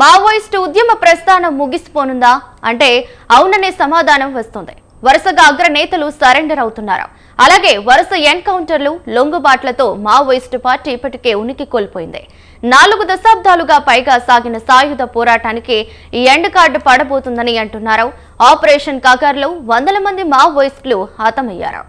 Maoist ఉద్యమ ప్రస్థానం ముగిసిపోనుందా అంటే అవుననే సమాధానం వస్తుంది. వరుసగా అగ్రనేతలు సరెండర్ అవుతున్నారు. అలాగే వరుస ఎన్కౌంటర్లు, లొంగుబాట్లతో మావోయిస్టు పార్టీ ఇప్పటికే ఉనికి కోల్పోయింది. 4 దశాబ్దాలుగా పైగా సాగిన సాయుధ పోరాటానికి ఈ ఎండ్ కార్డు పడబోతుందని అంటున్నారు. ఆపరేషన్ కగార్లో వందల మంది మావోయిస్టులు హతమయ్యారు.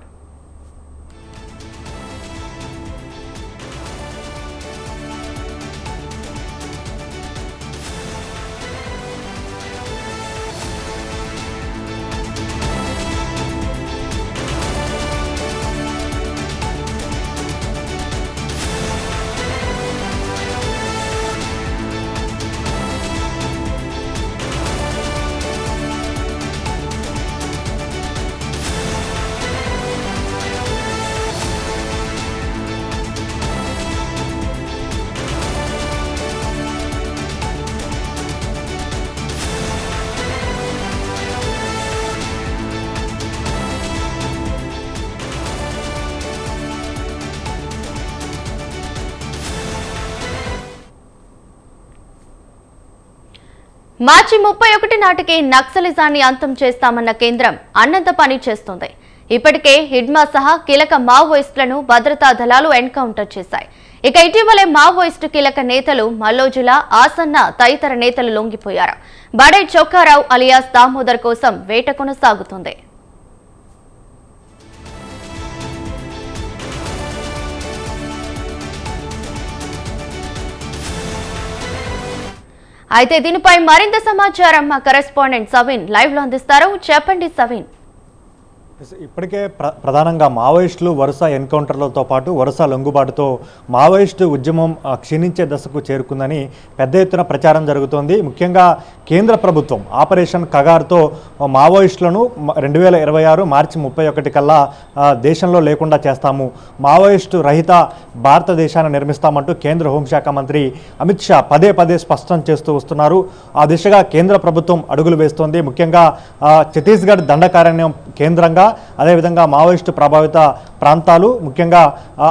మార్చి 31 నాటికి నక్సలిజాన్ని అంతం చేస్తామన్న కేంద్రం అన్నంత పని చేస్తుంది. ఇప్పటికే హిడ్మా సహా కీలక మావోయిస్టులను భద్రతా దళాలు ఎన్కౌంటర్ చేశాయి. ఇక ఇటీవలే మావోయిస్టు కీలక నేతలు మల్లోజుల, ఆసన్న తదితర నేతలు లొంగిపోయారు. బడే చొక్కారావు అలియాస్ దామోదర్ కోసం వేట కొనసాగుతుంది. అయితే దీనిపై మరింత సమాచారం మా కరెస్పాండెంట్ సవిన్ లైవ్ లో అందిస్తారు. చెప్పండి సవిన్. ఇప్పటికే ప్రధానంగా మావోయిస్టులు వరుస ఎన్కౌంటర్లతో పాటు వరుస లొంగుబాటుతో మావోయిస్టు ఉద్యమం క్షీణించే దశకు చేరుకుందని పెద్ద ఎత్తున ప్రచారం జరుగుతోంది. ముఖ్యంగా కేంద్ర ప్రభుత్వం ఆపరేషన్ కగార్తో మావోయిస్టులను 2026 మార్చి 31 కల్లా దేశంలో లేకుండా చేస్తాము, మావోయిస్టు రహిత భారతదేశాన్ని నిర్మిస్తామంటూ కేంద్ర హోంశాఖ మంత్రి అమిత్ షా పదే పదే స్పష్టం చేస్తూ వస్తున్నారు. ఆ దిశగా కేంద్ర ప్రభుత్వం అడుగులు వేస్తోంది. ముఖ్యంగా ఛత్తీస్గఢ్ దండకారణ్యం కేంద్రంగా, అదేవిధంగా మావోయిస్టు ప్రభావిత ప్రాంతాలు, ముఖ్యంగా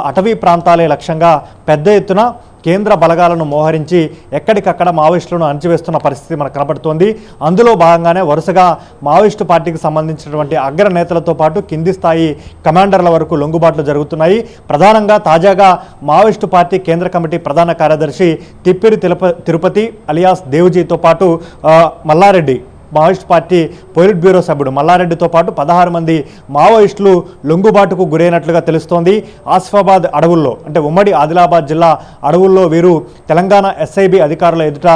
అటవీ ప్రాంతాలే లక్ష్యంగా పెద్ద ఎత్తున కేంద్ర బలగాలను మోహరించి ఎక్కడికక్కడ మావోయిస్టులను అణచివేస్తున్న పరిస్థితి మనకు కనబడుతోంది. అందులో భాగంగానే వరుసగా మావోయిస్టు పార్టీకి సంబంధించినటువంటి అగ్రనేతలతో పాటు కింది స్థాయి కమాండర్ల వరకు లొంగుబాట్లు జరుగుతున్నాయి. ప్రధానంగా తాజాగా మావోయిస్టు పార్టీ కేంద్ర కమిటీ ప్రధాన కార్యదర్శి తిప్పిరి తిరుపతి అలియాస్ దేవ్జీతో పాటు Mallareddy, Maoist party politburo సభ్యుడు మల్లారెడ్డితో పాటు 16 మంది మావోయిస్టులు లొంగుబాటుకు గురైనట్లుగా తెలుస్తోంది. ఆసిఫాబాద్ అడవుల్లో, అంటే ఉమ్మడి ఆదిలాబాద్ జిల్లా అడవుల్లో వీరు తెలంగాణ ఎస్ఐబి అధికారుల ఎదుట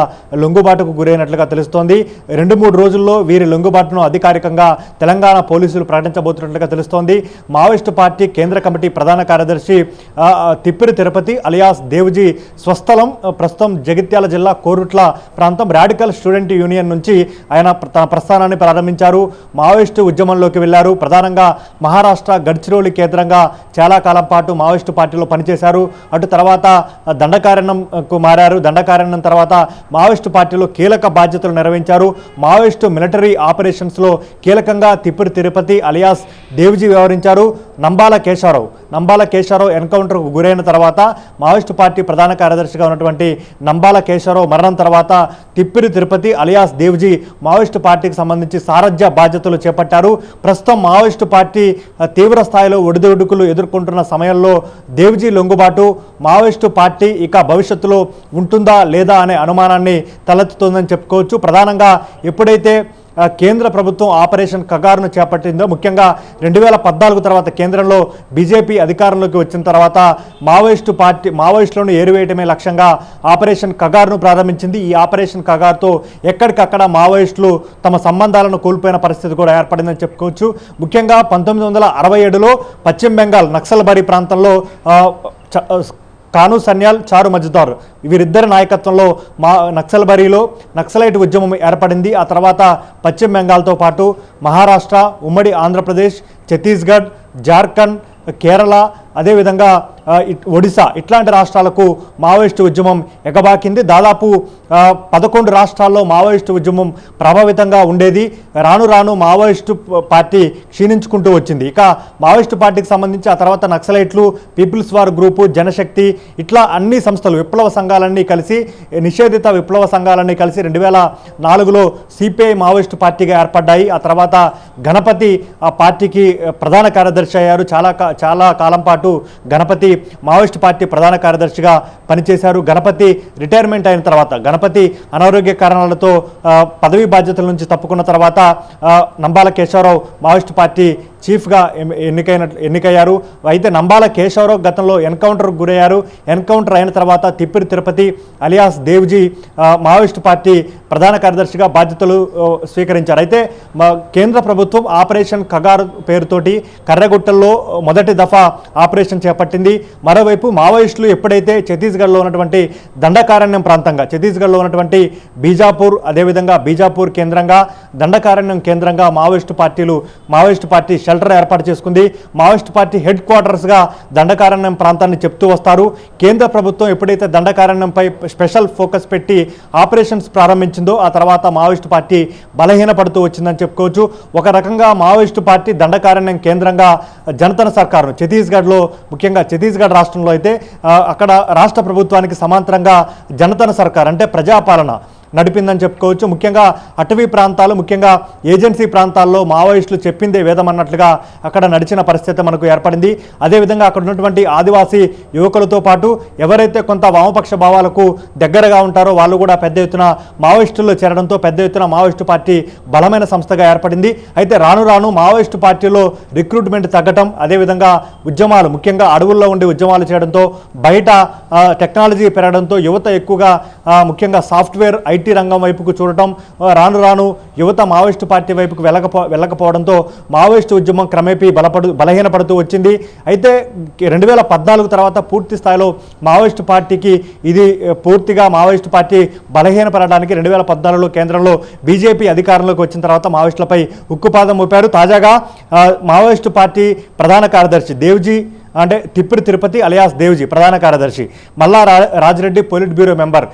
లొంగుబాటుకు గురైనట్లుగా తెలుస్తోంది. 2-3 రోజుల్లో వీరి లొంగుబాటును అధికారికంగా తెలంగాణ పోలీసులు ప్రకటించబోతున్నట్లుగా తెలుస్తోంది. మావోయిస్టు పార్టీ కేంద్ర కమిటీ ప్రధాన కార్యదర్శి తిప్పిరి తిరుపతి అలియాస్ దేవ్జీ స్వస్థలం ప్రస్తుతం జగిత్యాల జిల్లా కోరుట్ల ప్రాంతం. రాడికల్ స్టూడెంట్ యూనియన్ నుంచి ఆయన తన ప్రస్థానాన్ని ప్రారంభించారు. మావోయిస్టు ఉద్యమంలోకి వెళ్లారు. ప్రధానంగా మహారాష్ట్ర గడ్చిరోలి కేంద్రంగా చాలా కాలం పాటు మావోయిస్టు పార్టీలో పనిచేశారు. అటు తర్వాత దండకారణ్యంకు మారారు. దండకారణ్యం తర్వాత మావోయిస్టు పార్టీలో కీలక బాధ్యతలు నిర్వహించారు. మావోయిస్టు మిలిటరీ ఆపరేషన్స్లో కీలకంగా తిప్పిరి తిరుపతి అలియాస్ దేవ్జీ వ్యవహరించారు. నంబాల కేశవరావు ఎన్కౌంటర్కు గురైన తర్వాత మావోయిస్టు పార్టీ ప్రధాన కార్యదర్శిగా ఉన్నటువంటి నంబాల కేశవరావు మరణం తర్వాత తిప్పిరి తిరుపతి అలియాస్ దేవ్జీ మావోయిస్టు పార్టీకి సంబంధించి సారథ్య బాధ్యతలు చేపట్టారు. ప్రస్తుతం మావోయిస్టు పార్టీ తీవ్ర స్థాయిలో ఒడిదుడుకులు ఎదుర్కొంటున్న సమయంలో దేవ్జీ లొంగుబాటు మావోయిస్టు పార్టీ ఇక భవిష్యత్తులో ఉంటుందా లేదా అనే అనుమానాన్ని తలెత్తుతోందని చెప్పుకోవచ్చు. ప్రధానంగా ఎప్పుడైతే కేంద్ర ప్రభుత్వం ఆపరేషన్ కగార్ను చేపట్టిందో, ముఖ్యంగా 2014 తర్వాత కేంద్రంలో బీజేపీ అధికారంలోకి వచ్చిన తర్వాత మావోయిస్టులను ఏరివేయటమే లక్ష్యంగా ఆపరేషన్ కగార్ను ప్రారంభించింది. ఈ ఆపరేషన్ కగార్తో ఎక్కడికక్కడ మావోయిస్టులు తమ సంబంధాలను కోల్పోయిన పరిస్థితి కూడా ఏర్పడిందని చెప్పుకోవచ్చు. ముఖ్యంగా 1967లో పశ్చిమ బెంగాల్ నక్సల్బరీ ప్రాంతంలో కాను సన్యాల్, చారు మజుదార్ వీరిద్దరి నాయకత్వంలో నక్సల్బరీలో నక్సలైట్ ఉద్యమం ఏర్పడింది. ఆ తర్వాత పశ్చిమ బెంగాల్తో పాటు మహారాష్ట్ర, ఉమ్మడి ఆంధ్రప్రదేశ్, ఛత్తీస్గఢ్, జార్ఖండ్, కేరళ, అదేవిధంగా ఒడిశా ఇట్లాంటి రాష్ట్రాలకు మావోయిస్టు ఉద్యమం ఎగబాకింది. దాదాపు 11 రాష్ట్రాల్లో మావోయిస్టు ఉద్యమం ప్రభావితంగా ఉండేది. రాను రాను మావోయిస్టు పార్టీ క్షీణించుకుంటూ వచ్చింది. ఇక మావోయిస్టు పార్టీకి సంబంధించి ఆ తర్వాత నక్సలైట్లు, పీపుల్స్ వార్ గ్రూపు, జనశక్తి ఇట్లా అన్ని సంస్థలు విప్లవ సంఘాలన్నీ కలిసి, నిషేధిత విప్లవ సంఘాలన్నీ కలిసి 2004లో సిపిఐ మావోయిస్టు పార్టీగా ఏర్పడ్డాయి. ఆ తర్వాత గణపతి ఆ పార్టీకి ప్రధాన కార్యదర్శి అయ్యారు. చాలా కాలం పాటు గణపతి మావోయిస్టు పార్టీ ప్రధాన కార్యదర్శిగా పనిచేశారు. గణపతి రిటైర్మెంట్ అయిన తర్వాత, గణపతి అనారోగ్య కారణాలతో పదవీ బాధ్యతల నుంచి తప్పుకున్న తర్వాత నంబాల కేశవరావు మావోయిస్టు పార్టీ చీఫ్గా ఎన్నికయ్యారు. అయితే నంబాల కేశవరావు గతంలో ఎన్కౌంటర్కు గురయ్యారు. ఎన్కౌంటర్ అయిన తర్వాత Tippiri Tirupati alias Devji Maoist party ప్రధాన కార్యదర్శిగా బాధ్యతలు స్వీకరించారు. అయితే కేంద్ర ప్రభుత్వం ఆపరేషన్ కగారు పేరుతోటి కర్రగుట్టల్లో మొదటి దఫా ఆపరేషన్ చేపట్టింది. మరోవైపు మావోయిస్టులు ఎప్పుడైతే ఛత్తీస్గఢ్లో ఉన్నటువంటి దండకారణ్యం ప్రాంతంగా, ఛత్తీస్గఢ్లో ఉన్నటువంటి బీజాపూర్, అదేవిధంగా బీజాపూర్ కేంద్రంగా, దండకారణ్యం కేంద్రంగా మావోయిస్టు పార్టీ షెల్టర్ ఏర్పాటు చేసుకుంది. మావోయిస్టు పార్టీ హెడ్ క్వార్టర్స్గా దండకారణ్యం ప్రాంతాన్ని చెప్తూ వస్తారు. కేంద్ర ప్రభుత్వం ఎప్పుడైతే దండకారణ్యంపై స్పెషల్ ఫోకస్ పెట్టి ఆపరేషన్స్ ప్రారంభించిందో ఆ తర్వాత మావోయిస్టు పార్టీ బలహీనపడుతూ వచ్చిందని చెప్పుకోవచ్చు. ఒక రకంగా మావోయిస్టు పార్టీ దండకారణ్యం కేంద్రంగా జనతన సర్కారు ఛత్తీస్గఢ్లో, ముఖ్యంగా ఛత్తీస్గఢ్ రాష్ట్రంలో అయితే అక్కడ రాష్ట్ర ప్రభుత్వానికి సమాంతరంగా జనతన సర్కార్ అంటే ప్రజాపాలన నడిపిందని చెప్పుకోవచ్చు. ముఖ్యంగా అటవీ ప్రాంతాలు, ముఖ్యంగా ఏజెన్సీ ప్రాంతాల్లో మావోయిస్టులు చెప్పిందే వేదం అన్నట్లుగా అక్కడ నడిచిన పరిస్థితి మనకు ఏర్పడింది. అదేవిధంగా అక్కడ ఉన్నటువంటి ఆదివాసీ యువకులతో పాటు ఎవరైతే కొంత వామపక్ష భావాలకు దగ్గరగా ఉంటారో వాళ్ళు కూడా పెద్ద ఎత్తున మావోయిస్టుల్లో చేరడంతో పెద్ద ఎత్తున మావోయిస్టు పార్టీ బలమైన సంస్థగా ఏర్పడింది. అయితే రాను రాను మావోయిస్టు పార్టీలో రిక్రూట్మెంట్ తగ్గటం, అదేవిధంగా ఉద్యమాలు, ముఖ్యంగా అడవుల్లో ఉండి ఉద్యమాలు చేయడంతో, బయట టెక్నాలజీ పెరగడంతో యువత ఎక్కువగా ముఖ్యంగా సాఫ్ట్వేర్ ఐటీ రంగం వైపుకు చూడటం, రాను రాను యువత మావోయిస్టు పార్టీ వైపుకు వెళ్ళకపోవడంతో మావోయిస్టు ఉద్యమం క్రమేపీ బలహీనపడుతూ వచ్చింది. అయితే 2014 తర్వాత పూర్తి స్థాయిలో మావోయిస్టు పార్టీకి పూర్తిగా మావోయిస్టు పార్టీ బలహీనపడడానికి 2014లో కేంద్రంలో బీజేపీ అధికారంలోకి వచ్చిన తర్వాత మావోయిస్టులపై ఉక్కుపాదం మోపారు. తాజాగా మావోయిస్టు పార్టీ ప్రధాన కార్యదర్శి దేవ్జీ అంటే తిప్పిరి తిరుపతి అలియాస్ దేవ్జీ ప్రధాన కార్యదర్శి, మల్లా రాజిరెడ్డి పొలిట్ బ్యూరో మెంబర్,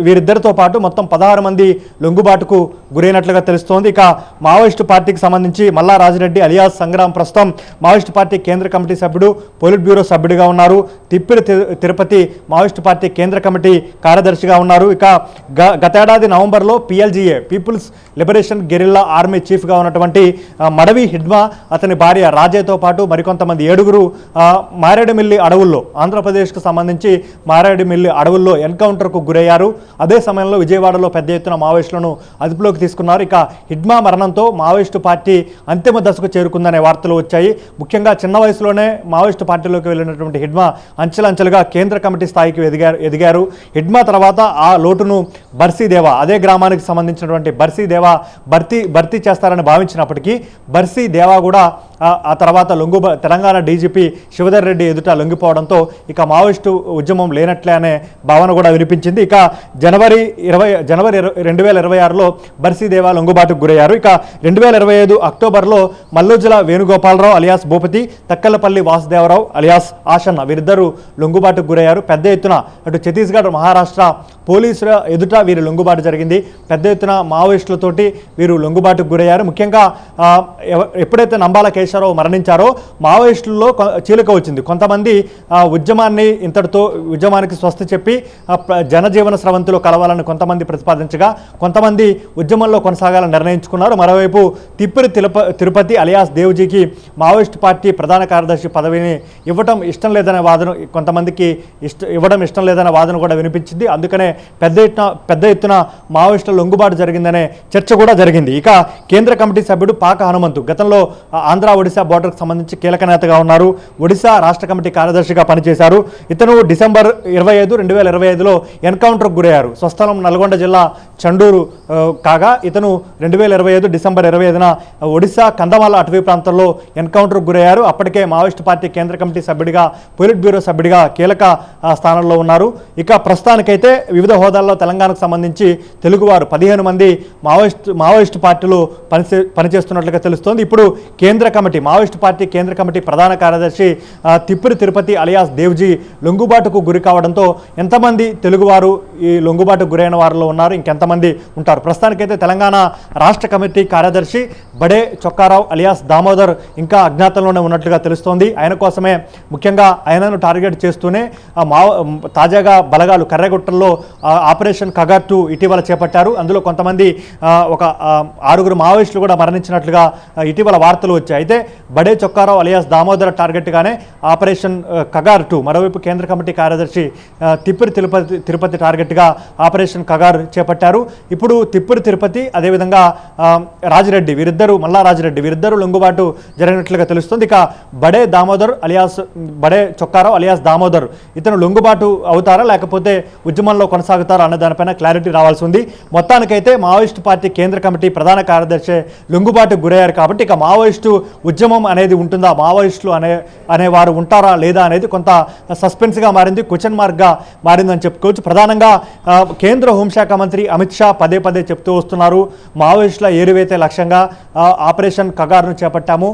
వీరిద్దరితో పాటు మొత్తం 16 మంది లొంగుబాటుకు గురైనట్లుగా తెలుస్తోంది. ఇక మావోయిస్టు పార్టీకి సంబంధించి మల్లా రాజిరెడ్డి అలియాస్ సంగ్రామ్ ప్రస్తుతం మావోయిస్టు పార్టీ కేంద్ర కమిటీ సభ్యుడు, పొలిట్ బ్యూరో సభ్యుడిగా ఉన్నారు. తిప్పిరి తిరుపతి మావోయిస్టు పార్టీ కేంద్ర కమిటీ కార్యదర్శిగా ఉన్నారు. ఇక గతేడాది నవంబర్లో PLGA people's liberation guerrilla army చీఫ్గా ఉన్నటువంటి మడవి హిడ్మా, అతని భార్య రాజేతో పాటు మరికొంతమంది 7గురు మారేడుమిల్లి అడవుల్లో, ఆంధ్రప్రదేశ్కు సంబంధించి మారేడుమిల్లి అడవుల్లో ఎన్కౌంటర్కు గురయ్యారు. అదే సమయంలో విజయవాడలో పెద్ద ఎత్తున మావోయిస్టులను అదుపులోకి తీసుకున్నారు. ఇక హిడ్మా మరణంతో మావోయిస్టు పార్టీ అంతిమ దశకు చేరుకుందనే వార్తలు వచ్చాయి. ముఖ్యంగా చిన్న వయసులోనే మావోయిస్టు పార్టీలోకి వెళ్ళినటువంటి హిడ్మా అంచెలంచెలుగా కేంద్ర కమిటీ స్థాయికి ఎదిగారు. హిడ్మా తర్వాత ఆ లోటును బర్సీదేవా, అదే గ్రామానికి సంబంధించినటువంటి బర్సీదేవా భర్తీ చేస్తారని భావించినప్పటికీ బర్సీదేవా కూడా ఆ తర్వాత తెలంగాణ డీజీపీ శివధర్ రెడ్డి ఎదుట లొంగిపోవడంతో ఇక మావోయిస్టు ఉద్యమం లేనట్లే అనే భావన కూడా వినిపించింది. ఇక జనవరి 2026లో బర్సీదేవా లొంగుబాటుకు గురయ్యారు. ఇక 2025 అక్టోబర్లో మల్లోజుల వేణుగోపాలరావు అలియాస్ భూపతి, తక్కలపల్లి వాసుదేవరావు అలియాస్ ఆషన్న వీరిద్దరూ లొంగుబాటుకు గురయ్యారు. పెద్ద ఎత్తున అటు ఛత్తీస్గఢ్, మహారాష్ట్ర పోలీసుల ఎదుట వీరు లొంగుబాటు జరిగింది. పెద్ద ఎత్తున మావోయిస్టులతోటి వీరు లొంగుబాటుకు గురయ్యారు. ముఖ్యంగా ఎప్పుడైతే నంబాల కేశవరావు మరణించారో మావోయిస్టుల్లో చీలిక వచ్చింది. కొంతమంది ఉద్యమానికి స్వస్తి చెప్పి జనజీవన స్రవంతిలో కలవాలని కొంతమంది ప్రతిపాదించగా, కొంతమంది ఉద్యమంలో కొనసాగాలని నిర్ణయించుకున్నారు. మరోవైపు తిప్పిరి తిరుపతి అలియాస్ దేవ్జీకి మావోయిస్టు పార్టీ ప్రధాన కార్యదర్శి పదవిని ఇవ్వడం ఇష్టం లేదనే వాదన, కొంతమందికి ఇవ్వడం ఇష్టం లేదనే వాదన కూడా వినిపించింది. అందుకనే పెద్ద ఎత్తున మావోయిస్టుల లొంగుబాటు జరిగిందనే చర్చ కూడా జరిగింది. ఇక కేంద్ర కమిటీ సభ్యుడు పాక హనుమంతు గతంలో ఆంధ్ర ఒడిశా బోర్డర్కు సంబంధించి కీలక నేతగా ఉన్నారు. ఒడిశా రాష్ట్ర కమిటీ కార్యదర్శిగా పనిచేశారు. ఇతను డిసెంబర్ 25, 2025లో ఎన్కౌంటర్కు గురయ్యారు. స్వస్థలం నల్గొండ జిల్లా చండూరు కాగా ఇతను 2025 డిసెంబర్ 25న ఒడిశా కంధమాల అటవీ ప్రాంతంలో ఎన్కౌంటర్కు గురయ్యారు. అప్పటికే మావోయిస్టు పార్టీ కేంద్ర కమిటీ సభ్యుడిగా, పొలిట్ బ్యూరో సభ్యుడిగా కీలక స్థానంలో ఉన్నారు. ఇక ప్రస్తుతానికైతే వివిధ హోదాల్లో తెలంగాణకు సంబంధించి తెలుగువారు 15 మంది మావోయిస్టు పార్టీలో పనిచేస్తున్నట్లుగా తెలుస్తోంది. ఇప్పుడు కేంద్ర కమిటీ, మావోయిస్టు పార్టీ కేంద్ర కమిటీ ప్రధాన కార్యదర్శి తిప్పురి తిరుపతి అలియాస్ దేవ్జీ లొంగుబాటుకు గురి కావడంతో ఎంతమంది తెలుగువారు ఈ లొంగుబాటుకు గురైన వారిలో ఉన్నారు, ఇంకెంతమంది ఉంటారు? ప్రస్తుతానికైతే తెలంగాణ రాష్ట్ర కమిటీ కార్యదర్శి బడే చొక్కారావు అలియాస్ దామోదర్ ఇంకా అజ్ఞాతంలోనే ఉన్నట్లుగా తెలుస్తోంది. ఆయన కోసమే ముఖ్యంగా ఆయనను టార్గెట్ చేస్తూనే తాజాగా బలగాలు కర్రెగుట్టల్లో ఆపరేషన్ కగార్ 2 ఇటీవల చేపట్టారు. అందులో కొంతమంది ఒక 6 మావోయిస్టులు కూడా మరణించినట్లుగా ఇటీవల వార్తలు వచ్చాయి. అయితే బడే చొక్కారావు అలియాస్ దామోదర్ టార్గెట్గానే ఆపరేషన్ కగార్ 2, మరోవైపు కేంద్ర కమిటీ కార్యదర్శి తిప్పురి తిరుపతి టార్గెట్గా ఆపరేషన్ కగార్ చేపట్టారు. ఇప్పుడు తిప్పురి తిరుపతి అదేవిధంగా రాజిరెడ్డి మల్లా రాజిరెడ్డి వీరిద్దరూ లొంగుబాటు జరిగినట్లుగా తెలుస్తుంది. ఇక బడే చొక్కారావు అలియాస్ దామోదర్ ఇతను లొంగుబాటు అవుతారా లేకపోతే ఉద్యమంలో కొనసాగుతారా అన్న దానిపైన క్లారిటీ రావాల్సి ఉంది. మొత్తానికైతే మావోయిస్టు పార్టీ కేంద్ర కమిటీ ప్రధాన కార్యదర్శి లొంగుబాటుకు గురయ్యారు కాబట్టి ఇక మావోయిస్టు ఉద్యమం అనేది ఉంటుందా, మావోయిస్టులు అనేవారు ఉంటారా లేదా అనేది కొంత సస్పెన్స్గా మారింది, క్వశ్చన్ మార్క్గా మారిందని చెప్పుకోవచ్చు. ప్రధానంగా కేంద్ర హోంశాఖ మంత్రి అమిత్ షా పదే చెప్తూ వస్తున్నారు, మావోయిస్టుల ఏరువేతే లక్ష్యంగా ఆపరేషన్ కగార్ను చేపట్టాము.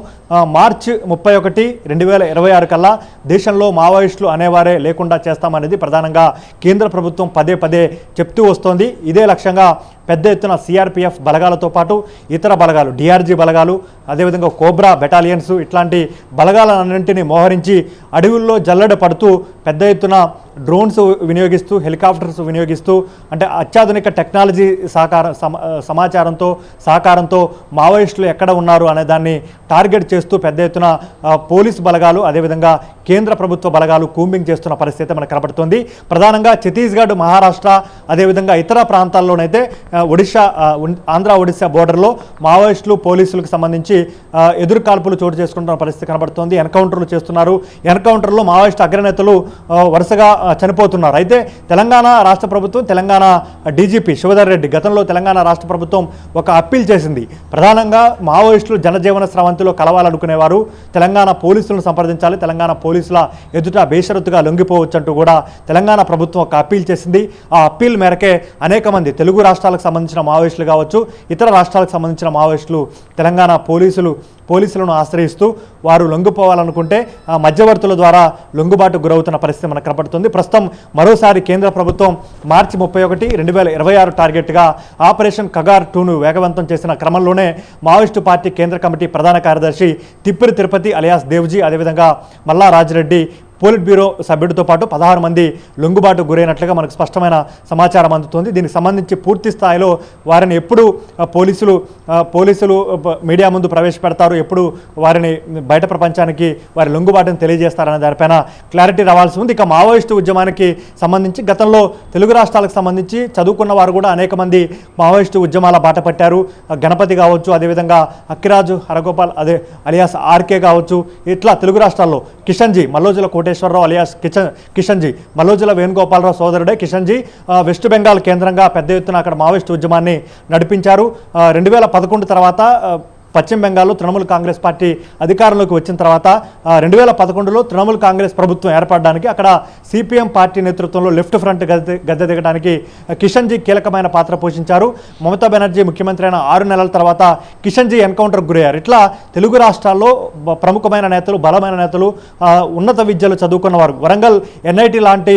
మార్చి 31, 2026 కల్లా దేశంలో మావోయిస్టులు అనేవారే లేకుండా చేస్తామనేది ప్రధానంగా కేంద్ర ప్రభుత్వం పదే చెప్తూ వస్తోంది. ఇదే లక్ష్యంగా పెద్ద ఎత్తున సిఆర్పిఎఫ్ బలగాలతో పాటు ఇతర బలగాలు, డిఆర్జీ బలగాలు, అదేవిధంగా కోబ్రా బెటాలియన్స్ ఇట్లాంటి బలగాలన్నింటినీ మోహరించి అడవుల్లో జల్లెడ పడుతూ పెద్ద ఎత్తున డ్రోన్స్ వినియోగిస్తూ, హెలికాప్టర్స్ వినియోగిస్తూ, అంటే అత్యాధునిక టెక్నాలజీ సహకారంతో మావోయిస్టులు ఎక్కడ ఉన్నారు అనే దాన్ని టార్గెట్ చేస్తూ పెద్ద ఎత్తున పోలీసు బలగాలు అదేవిధంగా కేంద్ర ప్రభుత్వ బలగాలు కూంబింగ్ చేస్తున్న పరిస్థితి మనకు కనబడుతుంది. ప్రధానంగా ఛత్తీస్గఢ్, మహారాష్ట్ర అదేవిధంగా ఇతర ప్రాంతాల్లోనైతే ఆంధ్ర ఒడిశా బోర్డర్లో మావోయిస్టులు పోలీసులకు సంబంధించి ఎదురుకాల్పులు చోటు చేసుకుంటున్న పరిస్థితి కనబడుతోంది. ఎన్కౌంటర్లు చేస్తున్నారు. ఎన్కౌంటర్లో మావోయిస్టు అగ్రనేతలు వరుసగా చనిపోతున్నారు. అయితే తెలంగాణ రాష్ట్ర ప్రభుత్వం, తెలంగాణ డీజీపీ శివధర్ రెడ్డి గతంలో తెలంగాణ రాష్ట్ర ప్రభుత్వం ఒక అప్పీల్ చేసింది. ప్రధానంగా మావోయిస్టులు జనజీవన స్రవంతిలో కలవాలనుకునేవారు తెలంగాణ పోలీసులను సంప్రదించాలి, తెలంగాణ పోలీసుల ఎదుట బేషరతుగా లొంగిపోవచ్చంటూ కూడా తెలంగాణ ప్రభుత్వం ఒక అప్పీల్ చేసింది. ఆ అప్పీల్ మేరకే అనేక మంది తెలుగు రాష్ట్రాలకు సంబంధించిన మావోయిస్టులు కావచ్చు, ఇతర రాష్ట్రాలకు సంబంధించిన మావోయిస్టులు తెలంగాణ పోలీసులను ఆశ్రయిస్తూ వారు లొంగిపోవాలనుకుంటే మధ్యవర్తుల ద్వారా లొంగుబాటు గురవుతున్న పరిస్థితి మనకు కనపడుతుంది. ప్రస్తుతం మరోసారి కేంద్ర ప్రభుత్వం మార్చి 31, 2026 టార్గెట్గా ఆపరేషన్ కగార్ 2ను వేగవంతం చేసిన క్రమంలోనే మావోయిస్టు పార్టీ కేంద్ర కమిటీ ప్రధాన కార్యదర్శి తిప్పురి తిరుపతి అలియాస్ దేవ్జీ అదేవిధంగా మల్లా రాజిరెడ్డి పోలిట్ బ్యూరో సభ్యుడితో పాటు 16 మంది లొంగుబాటు గురైనట్లుగా మనకు స్పష్టమైన సమాచారం అందుతుంది. దీనికి సంబంధించి పూర్తి స్థాయిలో వారిని ఎప్పుడు పోలీసులు మీడియా ముందు ప్రవేశపెడతారు, ఎప్పుడు వారిని బయట ప్రపంచానికి వారి లొంగుబాటును తెలియజేస్తారనే దానిపైన క్లారిటీ రావాల్సి ఉంది. ఇక మావోయిస్టు ఉద్యమానికి సంబంధించి గతంలో తెలుగు రాష్ట్రాలకు సంబంధించి చదువుకున్న వారు కూడా అనేక మంది మావోయిస్టు ఉద్యమాల బాట పట్టారు. గణపతి కావచ్చు, అదేవిధంగా అక్కిరాజు హరగోపాల్ అలియాస్ ఆర్కే కావచ్చు, ఇట్లా తెలుగు రాష్ట్రాల్లో కిషన్జీ మల్లోజుల కోటేశ్వరరావు అలియాస్ కిషన్జీ మల్లోజుల వేణుగోపాలరావు సోదరుడే కిషన్జీ వెస్ట్ బెంగాల్ కేంద్రంగా పెద్ద ఎత్తున అక్కడ మావోయిస్టు ఉద్యమాన్ని నడిపించారు. 2011 తర్వాత పశ్చిమ బెంగాల్లో తృణమూల్ కాంగ్రెస్ పార్టీ అధికారంలోకి వచ్చిన తర్వాత 2011లో తృణమూల్ కాంగ్రెస్ ప్రభుత్వం ఏర్పడడానికి అక్కడ సిపిఎం పార్టీ నేతృత్వంలో లెఫ్ట్ ఫ్రంట్ గద్దె దిగడానికి కిషన్జీ కీలకమైన పాత్ర పోషించారు. మమతా బెనర్జీ ముఖ్యమంత్రి అయిన 6 నెలల తర్వాత కిషన్జీ ఎన్కౌంటర్కు గురయ్యారు. ఇట్లా తెలుగు రాష్ట్రాల్లో ప్రముఖమైన నేతలు, బలమైన నేతలు, ఉన్నత విద్యలు చదువుకున్నవారు, వరంగల్ ఎన్ఐటి లాంటి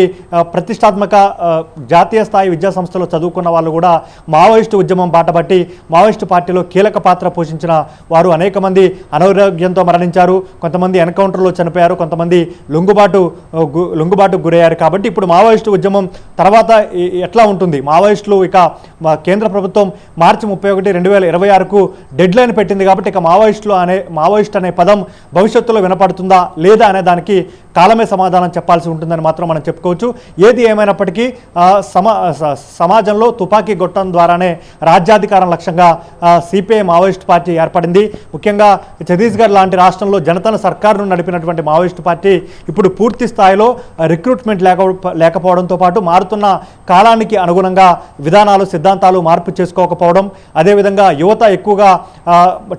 ప్రతిష్టాత్మక జాతీయ స్థాయి విద్యా సంస్థలో చదువుకున్న వాళ్ళు కూడా మావోయిస్టు ఉద్యమం బాటబట్టి మావోయిస్టు పార్టీలో కీలక పాత్ర పోషించిన వారు అనేక మంది అనారోగ్యంతో మరణించారు, కొంతమంది ఎన్కౌంటర్లో చనిపోయారు, కొంతమంది లొంగుబాటు గురయ్యారు. కాబట్టి ఇప్పుడు మావోయిస్టు ఉద్యమం తర్వాత ఎట్లా ఉంటుంది? మావోయిస్టులు ఇక కేంద్ర ప్రభుత్వం మార్చి 31, 2026కు డెడ్ లైన్ పెట్టింది కాబట్టి ఇక మావోయిస్ట్ అనే పదం భవిష్యత్తులో వినపడుతుందా లేదా అనే దానికి కాలమే సమాధానం చెప్పాల్సి ఉంటుందని మాత్రం మనం చెప్పుకోవచ్చు. ఏది ఏమైనప్పటికీ సమాజంలో తుపాకీ గొట్టం ద్వారానే రాజ్యాధికారం లక్ష్యంగా సిపిఐ మావోయిస్ట్ పార్టీ ఏర్పడింది. ఏర్పడింది. ముఖ్యంగా ఛత్తీస్గఢ్ లాంటి రాష్ట్రంలో జనతన సర్కారును నడిపినటువంటి మావోయిస్టు పార్టీ ఇప్పుడు పూర్తి స్థాయిలో రిక్రూట్మెంట్ లేకపోవడంతో పాటు మారుతున్న కాలానికి అనుగుణంగా విధానాలు సిద్ధాంతాలు మార్పు చేసుకోకపోవడం, అదేవిధంగా యువత ఎక్కువగా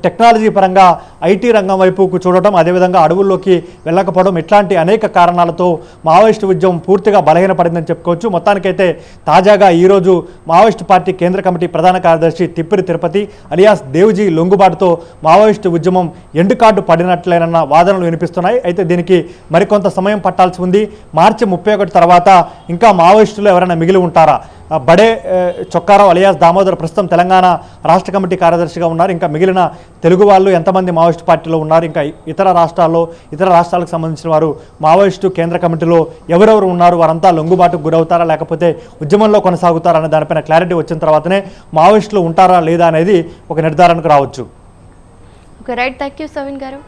టెక్నాలజీ పరంగా ఐటీ రంగం వైపుకు చూడటం, అదేవిధంగా అడవుల్లోకి వెళ్ళకపోవడం, ఇట్లాంటి అనేక కారణాలతో మావోయిస్టు ఉద్యమం పూర్తిగా బలహీనపడిందని చెప్పుకోవచ్చు. మొత్తానికైతే తాజాగా ఈరోజు మావోయిస్టు పార్టీ కేంద్ర కమిటీ ప్రధాన కార్యదర్శి తిప్పిరి తిరుపతి అలియాస్ దేవుజీ లొంగుబాటుతో మావోయిస్టు ఉద్యమం ఎండు కార్డు పడినట్లేనన్న వాదనలు వినిపిస్తున్నాయి. అయితే దీనికి మరికొంత సమయం పట్టాల్సి ఉంది. మార్చి 31 తర్వాత ఇంకా మావోయిస్టులు ఎవరైనా మిగిలి ఉంటారా? బడే చొక్కారావు అలియాస్ దామోదర్ ప్రస్తుతం తెలంగాణ రాష్ట్ర కమిటీ కార్యదర్శిగా ఉన్నారు. ఇంకా మిగిలిన తెలుగు వాళ్ళు ఎంతమంది మావోయిస్టు పార్టీలో ఉన్నారు? ఇంకా ఇతర రాష్ట్రాలకు సంబంధించిన వారు మావోయిస్టు కేంద్ర కమిటీలో ఎవరెవరు ఉన్నారు? వారంతా లొంగుబాటుకు గురవుతారా లేకపోతే ఉద్యమంలో కొనసాగుతారా అనే దానిపైన క్లారిటీ వచ్చిన తర్వాతనే మావోయిస్టులు ఉంటారా లేదా అనేది ఒక నిర్ధారణకు రావచ్చు. రైట్, థ్యాంక్ యూ సవిన్ గారు.